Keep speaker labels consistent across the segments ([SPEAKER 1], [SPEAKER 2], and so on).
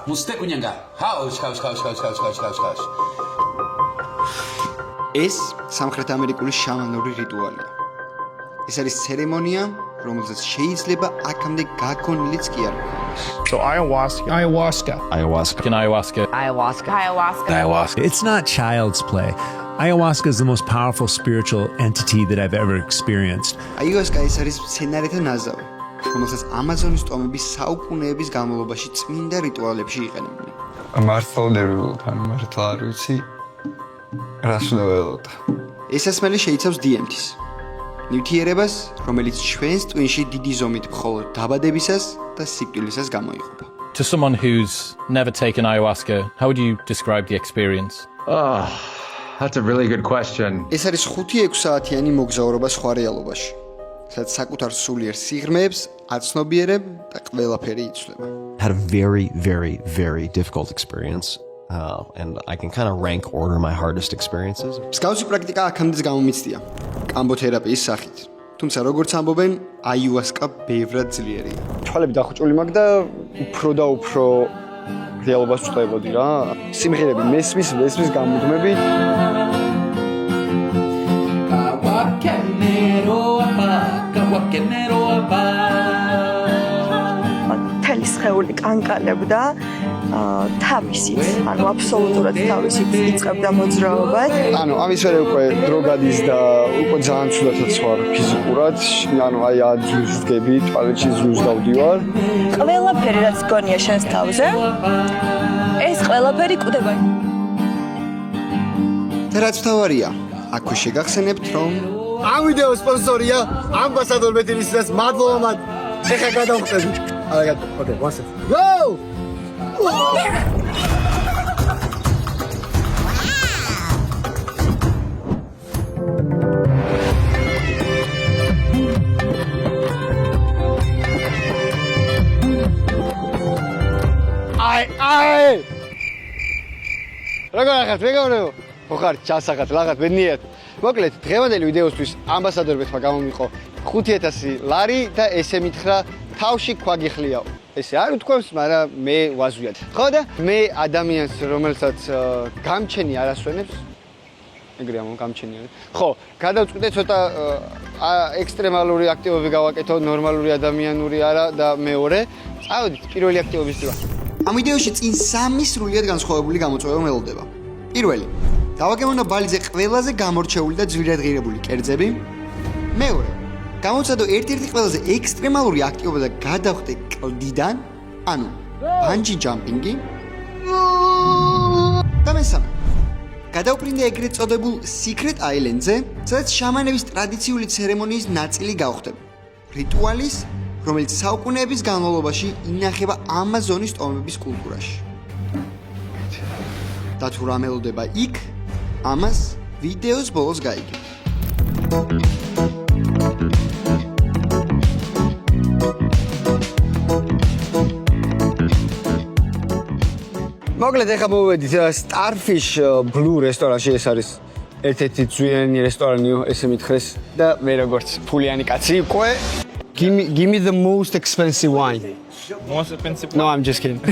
[SPEAKER 1] Muste kunyanga. Haush.
[SPEAKER 2] ეს სამხრეთ ამერიკული შამანური რიტუალია. ეს არის ცერემონია, რომელზეც შეიძლება აქამდე გაგონილიც კი არ გქონდეს.
[SPEAKER 3] So ayahuasca.
[SPEAKER 4] It's not child's play. Ayahuasca is the most powerful spiritual entity that I've ever experienced.
[SPEAKER 2] Ayahuasca ეს არის მცენარეთა ნაზავი, რომელსაც ამაზონის ტომების საუკუნეების განმავლობაში წმინდა რიტუალებში იყენებდნენ.
[SPEAKER 5] მართლმადიდებლთან მართლა არ ვიცი რას უნდა ველოდო.
[SPEAKER 2] ეს ასმელი შეიცავს DMT-ს, ნივთიერებას, რომელიც ჩვენს ტვინში დიდი ზომით მხოლოდ დაბადებისას და სიკვდილისას გამოიყოფა.
[SPEAKER 6] To someone who's never taken ayahuasca, how would you describe the experience?
[SPEAKER 7] Oh, that's a really good question.
[SPEAKER 2] ეს არის 5-6 საათიანი მოგზაურობა სხვა რეალობაში, სადაც საკუთარ სულიერ სიღრმეებს აცნობიერებ და ყველაფერი იცვლება.
[SPEAKER 8] Had a very difficult experience. And I can kind of rank order my hardest experiences.
[SPEAKER 2] მსგავსი პრაქტიკა აქამდეც გამომიცდია კამბოთერაპიის სახით. თუმცა როგორც ამბობენ, აიუასკა ბევრად ძლიერია. თვალები დახუჭული მაქვს და უფრო და უფრო რეალობას ვწვევოდი რა. სიმღერები მესმის გამუდმებით.
[SPEAKER 9] თელი სხეული კანკალებდა თავისით, ანუ აბსოლუტურად თავისით იწყებდა მოძრაობას.
[SPEAKER 2] ანუ ამის ვერე უკვე დრო გადის და უკვე ძალიან ცუდათაც ვარ ფიზიკურად, ანუ აი აძვირს ვდგები, ტუალეტში ზრუნს დავდივარ.
[SPEAKER 9] ყველაფერი რაც გონია შენს თავზე, ეს ყველაფერი კვდება.
[SPEAKER 2] და რაც თავარია, აქვე შეგახსენებთ, რომ
[SPEAKER 10] ამ ვიდეოს სპონსორია ამბასადორ მეტილისას მადლობა მათ. ეხლა გადავხდები. Okay, one second. Go! აი! როგორ ხარ ჩასახათ რაღაც ბედნიერად. მოკლედ, დღევანდელი ვიდეოსთვის ამბასადორებმა გამომიყო 5000 ლარი და ესე მითხრა თავში ქვაგიხლიაო. ესე არ უთქვამს, მაგრამ მე ვაზვიად. ხო და მე ადამიანს, რომელსაც გამჩენი არ ასვენებს, ეგრე ამო გამჩენი არის. ხო, გადავწყვიტე ცოტა ექსტრემალური აქტივობები გავაკეთო, ნორმალური ადამიანური არა და მეორე, წავედით პირველი აქტივობის წივა. ამ ვიდეოში წინ 3 სრულიად განსხვავებული გამოწვევა მელოდება. პირველი, დავაგემოვნო ბალიზე ყველაზე გამორჩეული და ძვირადღირებული კერძები. მეორე, გამოვცადო ერთ-ერთი ყველაზე ექსტრემალური აქტივობა და გადავხდე კლდიდან, ანუ ბანჯი ჯამპინგი. და მესამე, გადავფრინდე ეგრეთ წოდებულ Secret Island-ზე, სადაც შამანების ტრადიციული ცერემონიის ნაწილი გავხდები. რიტუალის, რომელიც საუკუნეების განმავლობაში ინახება ამაზონის ტომების კულტურაში. და თუ რა მელოდება იქ, ამას ვიდეოს ბოლოს გაიგებ. მოკლედ ეხლა მოვედით Starfish Blue რესტორანში, ეს არის ერთ-ერთი ძვიანი რესტორანიო, ესე მითხრეს და მე როგორც ფულიანი კაცი უკვე give me the most expensive wine.
[SPEAKER 3] Most expensive.
[SPEAKER 2] No, I'm just kidding.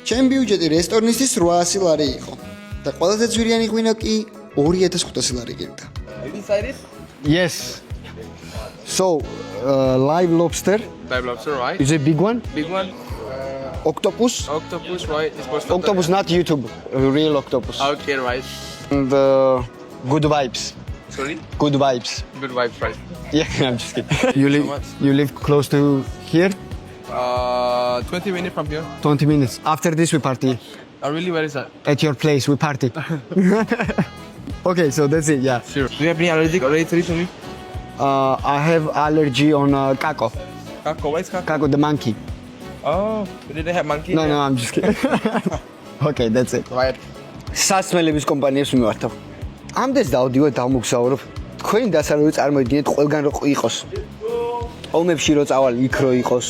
[SPEAKER 2] ჩემი ბიუჯეტი რესტორნისთვის 800 ლარი იყო და ყველაზე ძვირიანი ღვინო კი 2500 ლარი გინდა. Yes. So, live lobster.
[SPEAKER 3] Live lobster, right?
[SPEAKER 2] Is it big one?
[SPEAKER 3] Big one.
[SPEAKER 2] Octopus?
[SPEAKER 3] Octopus, right?
[SPEAKER 2] Octopus, not YouTube. Real octopus.
[SPEAKER 3] Okay, right.
[SPEAKER 2] And good vibes.
[SPEAKER 3] Sorry?
[SPEAKER 2] Good vibes.
[SPEAKER 3] Good vibes, right?
[SPEAKER 2] Yeah, I'm just kidding. You live close to here?
[SPEAKER 3] 20 minutes from here.
[SPEAKER 2] 20 minutes. After this we party.
[SPEAKER 3] Oh, really? Where is that?
[SPEAKER 2] At your place we party. Okay, so that's it, yeah.
[SPEAKER 3] Sure. Do you have any allergic already recently?
[SPEAKER 2] I have allergy on kako.
[SPEAKER 3] Kako? What is kako?
[SPEAKER 2] Kako, the monkey.
[SPEAKER 3] Oh, did they have monkey?
[SPEAKER 2] No, I'm just kidding. Okay, that's it.
[SPEAKER 3] Right.
[SPEAKER 2] სასმელების კომპანიებს მიმართავ. ამდენს დავდივარ დავმოგზაურობ. თქვენი დასარულით წარმოიდგინეთ ყველგან რო იყოს. ომებში რო წავალ იქ რო იყოს.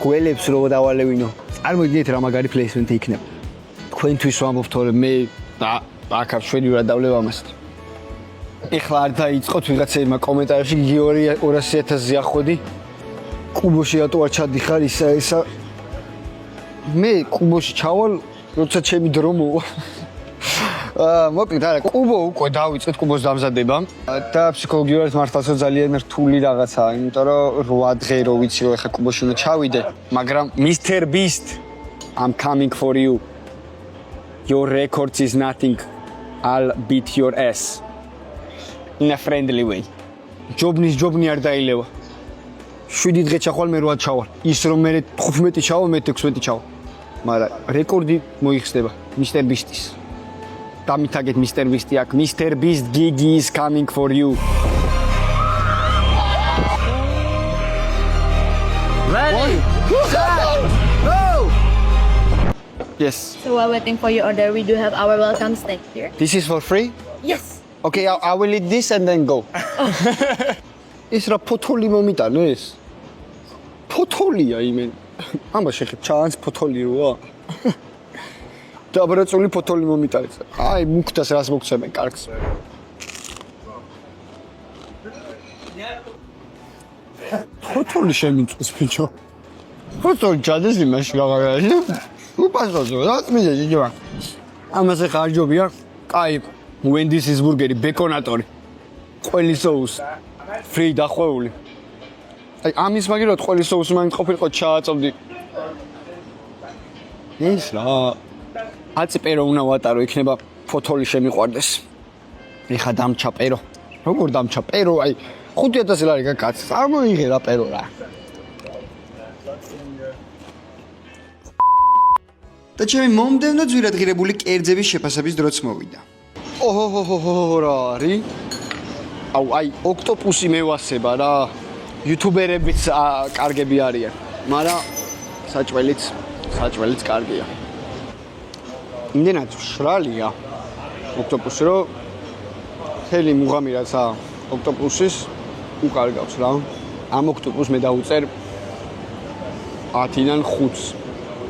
[SPEAKER 2] გველებს რო დავალევინო. წარმოიდგინეთ რა მაგარი პლეისმენტი იქნება. თქვენთვის ვამბობთ, რომ მე აქ შვედიურად დავლევ ამას. ეხლა არ დაიწყოთ ვიღაცებმა კომენტარებში გიორი 200,000-ზე ახვედი. კუბოში რატო არ ჩადიხარ ისა
[SPEAKER 10] მე კუბოში ჩავალ, როცა ჩემი დრო მოვა. მოკლედ არა, კუბო უკვე დავიწყეთ კუბოს დამზადება და ფსიქოლოგიურად მართლაც ძალიან რთული რაღაცაა, იმიტომ რომ 8 დღე რო ვიცი რომ ეხა კუბოში უნდა ჩავიდე, მაგრამ Mr. Beast, I'm coming for you. Your records is nothing. I'll beat your ass. In a friendly way. ჯობნი არ დაილევა. 7 დღე ჩახვალ მე 8 ჩავალ. ის რომ მე 15 ჩავალ, მე 16 ჩავალ. მაგრამ რეკორდი მოიხსნება Mr. Beast-ის. დამითაგეთ Mr. Beast-ი აქ. Mr. Beast Gigi is coming for you.
[SPEAKER 9] Ready?
[SPEAKER 10] Go! Yes.
[SPEAKER 1] So while waiting for your order, we do have our welcome snack here.
[SPEAKER 10] This is for free?
[SPEAKER 1] Yes.
[SPEAKER 10] Okay, I will eat this and then go. ის რა ფოთოლი მომიტანეს? ფოთოლია იმენ. ამბა შეხებ ჩანს ფოთოლი როა. დაბრაწული ფოთოლი მომიტანეს. აი, მუქდას რას მოგცემენ კარგს. ფოთოლი შემიწეს ბიჭო. ფოთოლი ჯადეს იმაში რაღაცა. უპასოზე, რა წმინდა ჯიჯო. ამაზე ხარჯობია. კაი, Wendy's ბურგერი, ბეკონატორი. ყველი соуს. Free დახვეული. აი, ამის მაგერად ყველი соуს მაინც ყოფილიყო ჩააწოვდი. ის რა. აწიპერო უნდა ვატარო, იქნება ფოთოლი შემიყვარდეს. ეხა დამჩა პერო. როგორ დამჩა პერო? აი, 5000 ლარი გაკაც. წარმოიღე რა პერო რა.
[SPEAKER 2] და ჩემი მომდევნო ძვირადღირებული კერძების შეფასების დროც მოვიდა.
[SPEAKER 10] ოჰოჰოჰო რა არის? აუ აი ოქტოპუსი მევასება რა. იუთუბერებიც კარგები არიან, მაგრამ საჭველიც კარგია. იმდენად შრალია ოქტოპუსი რომ მთელი მუღამი რაცა ოქტოპუსის უკარგავს რა. ამ ოქტოპუსს მე დავუწერ 10-დან 5-ს.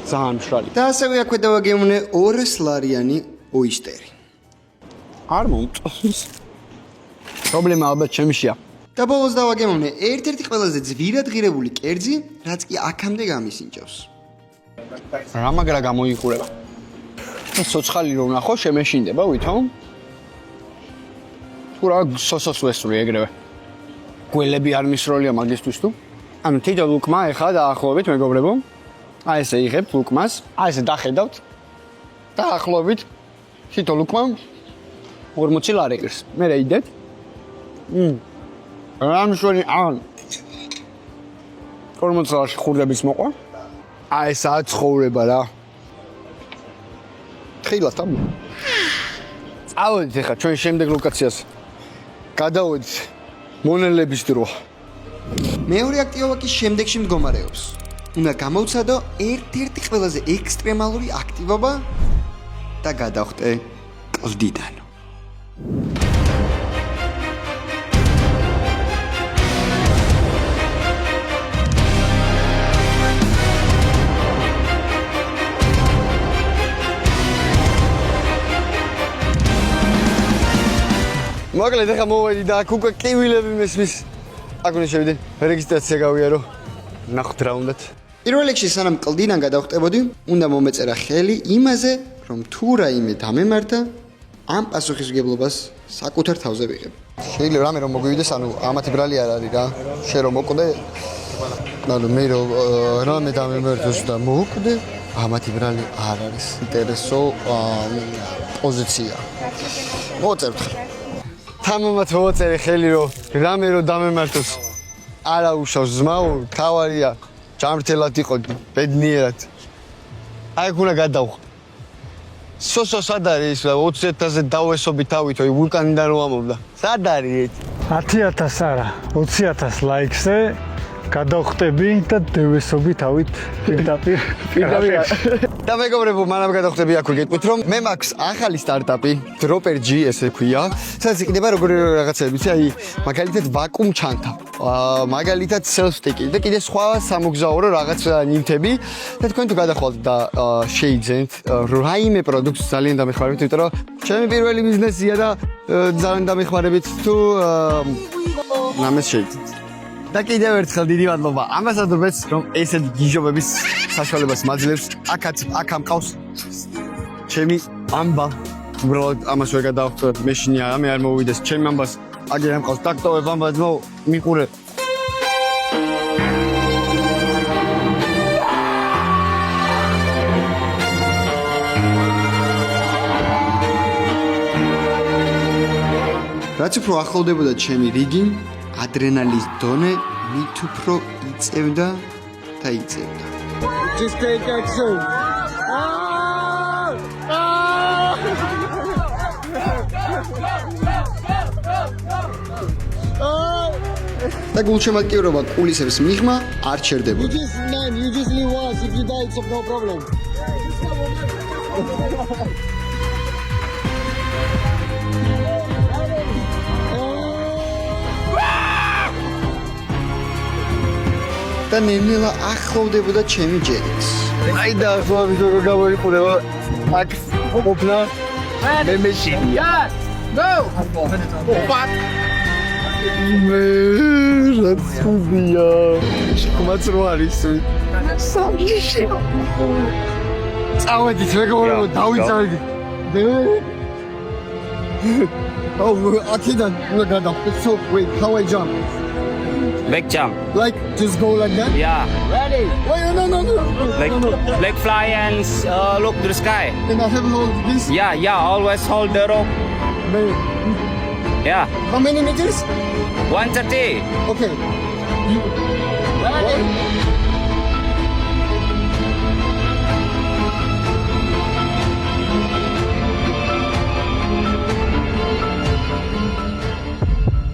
[SPEAKER 10] ძალიან მშრალი.
[SPEAKER 2] და ასევე აქვე დავაგემოვნე 200 ლარიანი ოისტერი.
[SPEAKER 10] არ მომწონს. პრობლემა ალბათ ჩემშია.
[SPEAKER 2] და ბოლოს დავაგემოვნე ერთ-ერთი ყველაზე ძვირადღირებული კერძი, რაც კი აქამდე გამისინჯავს.
[SPEAKER 10] რა მაგრა გამოიყურება. სოცხალი რო ვნახო, შემეშინდება ვითომ. თუ რა სოსოს ვესწრე ეგრევე. გველები არ მისროლია მაგისთვის თუ. ანუ თითო ლუკმა ეხა დაახლოებით მეგობრებო. აი ესე იღებთ ლუკმას, აი ესე დახედავთ. დაახლოებით თითო ლუკმა 40 ლარი ღირს. მე რეიდეთ. რამშვენი ან 40 ლარში ხურდების მოყვა. აი ეს აცხოვრება რა. თხილად ამ. წავედით ახლა ჩვენ შემდეგ ლოკაციას. გადავედით მონელების დრო.
[SPEAKER 2] მეორე აქტივობაკის შემდეგში მდგომარეობს. უნდა გამოვცადო ერთ-ერთი ყველაზე ექსტრემალური აქტივობა და გადავხტე კლდიდან.
[SPEAKER 10] მოკლედ ახლა მოვედი და აქ უკვე კივილები მესმის. აქ უნდა შევიდე, რეგისტრაცია გავიარო. ნახოთ რა უნდათ.
[SPEAKER 2] პირველ რიგში სანამ კლდიდან გადავხტებოდი, უნდა მომეწერა ხელი იმაზე, რომ თუ რაიმე დამემართა, ამ პასუხისმგებლობას საკუთარ თავზე ვიღებ.
[SPEAKER 10] შეიძლება რამე რომ მოგვივიდეს, ანუ ამათი ბრალი არ არის რა. შენ რომ მოკვდე, ანუ მე რომ რამე დამემართოს და მოკვდე, ამათი ბრალი არ არის. ინტერესო პოზიცია. მოწერთ. თამამად მოწერე ხელი რომ რამე რომ დამემართოს. არა უშავს ზმაო, თავარია. ჯამრთელად იყო ბედნიერად. აი უნდა გადავხო. სოსო სად არის 20000-ზე დავესობი თავით, ой ვულკანიდან რო ამობდა. სად არის?
[SPEAKER 11] 10000 არა, 20000 ლაიქზე გადავხტები და დევესობი თავით პირდაპირ.
[SPEAKER 10] და მეგობრებო, მანამ გადავხტები აქვე გეტყვით რომ მე მაქვს ახალი სტარტაპი, Dropper G ესე ქვია. სადაც იქნება როგორი რაღაცები, ვიცი, აი მაგალითად ვაკუუმ ჩანთა. მაგალითად self-stick და კიდე სხვა სამოგზაურო რაღაც ნივთები და თქვენ თუ გადახვალთ და შეიძენთ რაიმე პროდუქტს ძალიან დამეხმარებით, იმიტომ რომ ჩემი პირველი ბიზნესია და ძალიან დამეხმარებით თუ ამას შეიძენთ.
[SPEAKER 2] და კიდევ ერთხელ დიდი მადლობა ამბასადორებს, რომ ესეთი გიჟობების საშუალებას მაძლევს. აქ ამყავს ჩემი ამბა. უბრალოდ ამას ვერ გადავხტოთ, მეშინია მე არ მოვიდეს ჩემი ამბას. აგერ ამყავს ტაქტოვებ ამბას, მიყურე. რაც უფრო ახლოვდებოდა ჩემი რიგი, ადრენალინის დონე მით უფრო იწევდა და იწევდა. Just take action. და გულშემატკივრობა კულისებს მიღმა არ ჩერდებოდა. You just live once, if you die it's no problem. და ნელა ახლოვდებოდა ჩემი ჯერიც. აი და ახლა როგორ გამოიყურება აქ ყოფნა მე მეშინია. Go! What? მე რაცუბია. შეკუმაც რო არის. სამში. წავედით მეგობრებო დავიწავედით. აქედან უნდა გადავხდეთ. So wait, how I jump?
[SPEAKER 12] Leg jump.
[SPEAKER 2] Like just go like that?
[SPEAKER 12] Yeah.
[SPEAKER 2] Ready? Wait, no.
[SPEAKER 12] Leg fly and look to the sky.
[SPEAKER 2] And I have hold this?
[SPEAKER 12] Yeah. Always hold the rope. Yeah.
[SPEAKER 2] How many meters?
[SPEAKER 12] 130.
[SPEAKER 2] Okay. Ready?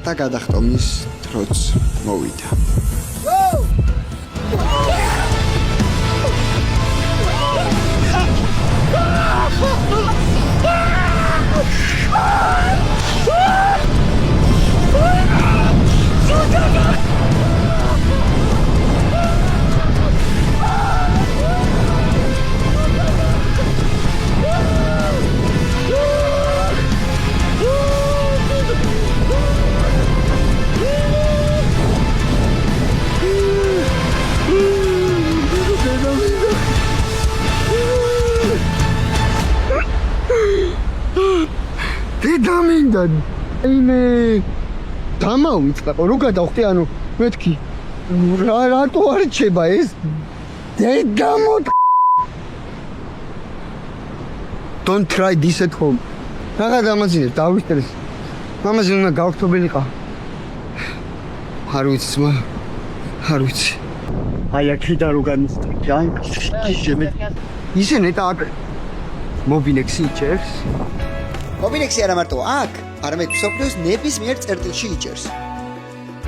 [SPEAKER 2] და გადახტომის დროც მოვიდა. დედა მინდა დამავიწყდა რო გადავხდი ანუ მეთქი რატო არ რჩება ეს დედა მოდ Don't try this at home რაღა დამაძინე დავისტრეს მამაზე უნდა გავხტობილიყა არ ვიცი ძმა არ ვიცი აი აქედან რო განისწრაფი აი შემე ისე ნეტა აქ მობინექსი იჭერს მობინექსი არა მარტო აქ არამედ სოფლიოს ნებისმიერ წერტილში იჭერს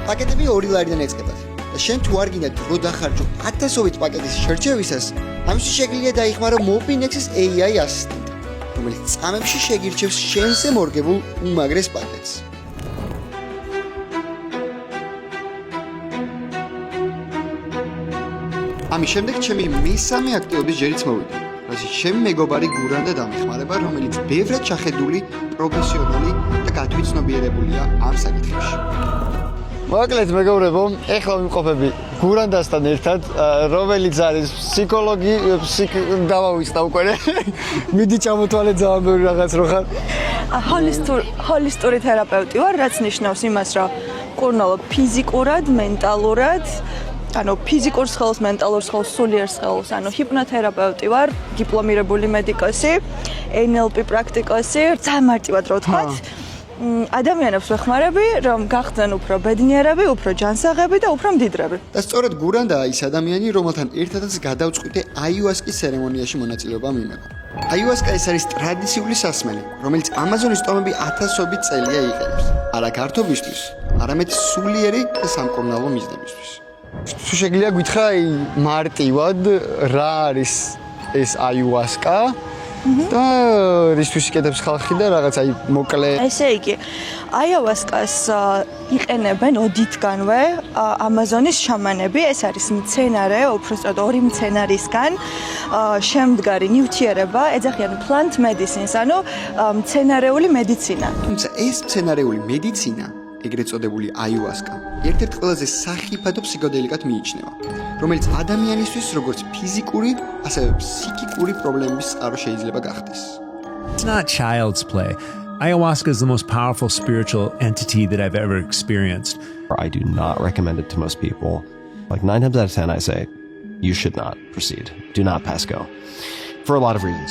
[SPEAKER 2] პაკეტები 2 ლარიდან ეწყებათ და შენ თუ არ გინდა დრო დახარჯო 1000-ობით პაკეტის შერჩევისას ამისთვის შეგიძლია დაიხმარო მობინექსის AI ასისტენტი რომელიც წამებში შეგირჩევს შენზე მორგებულ უმაგრეს პაკეტს ამის შემდეგ ჩემი მესამე აქტივობის ჯერიც მოვიდა რაზეც ჩემი მეგობარი გურანდა დამეხმარება რომელიც ბევრად ჩახედული პროფესიონალი და გათვითცნობიერებულია ამ საკითხებში მოკლედ მეგობრებო ეხლა ვიმყოფები გურანდასთან ერთად რომელიც არის ფსიქოლოგი დავავიწყდა უკვე მიდი ჩამოთვალე ძალიან ბევრი რაღაც რო ხარ
[SPEAKER 9] ჰოლისტური თერაპევტი ვარ რაც ნიშნავს იმას რომ კურნალობ ფიზიკურად მენტალურად ანუ ფიზიკურ სხეულს, მენტალურ სხეულს, სულიერ სხეულს, ანუ ჰიპნოთერაპევტი ვარ, დიპლომირებული მედიკოსი, NLP პრაქტიკოსი, ძალიან მარტივად რო ვთქვათ. ადამიანებს ვეხმარები, რომ გახდნენ უფრო ბედნიერები, უფრო ჯანსაღები და უფრო მდიდრები.
[SPEAKER 2] და სწორედ გურანდაა ის ადამიანი, რომელთან ერთადაც გადავწყვიტე აიუასკის ცერემონიაში მონაწილეობა მიმეღო. აიუასკა ეს არის ტრადიციული სასმელი, რომელიც ამაზონის ტომები 1000-ობით წელია იყენებს. არა გართობისთვის, არამედ სულიერი და სამკურნალო მიზნებისთვის. თუ შეგიძლია გითხრა მარტივად რა არის ეს აიუასკა და რისთვის იკეთებს ხალხი და რაღაც აი მოკლე
[SPEAKER 9] ესე იგი აიუასკას იყენებენ ოდითგანვე ამაზონის შამანები ეს არის მცენარე უბრალოდ ორი მცენარისგან შემდგარი ნივთიერება ეძახიან plant medicines ანუ მცენარეული მედიცინა
[SPEAKER 2] თუმცა ეს მცენარეული მედიცინა ეგრეთ წოდებული აიუასკა, ერთ-ერთ ყველაზე სახიფათო ფსიქოდელიკად მიიჩნევა, რომელიც ადამიანისთვის როგორც ფიზიკური, ასევე ფსიქიკური პრობლემების წყარო შეიძლება გახდეს.
[SPEAKER 4] It's not child's play. Ayahuasca is the most powerful spiritual entity that I've ever experienced.
[SPEAKER 8] I do not recommend it to most people. Like 9 times out of 10, I say, you should not proceed. Do not pass go. For a lot of reasons.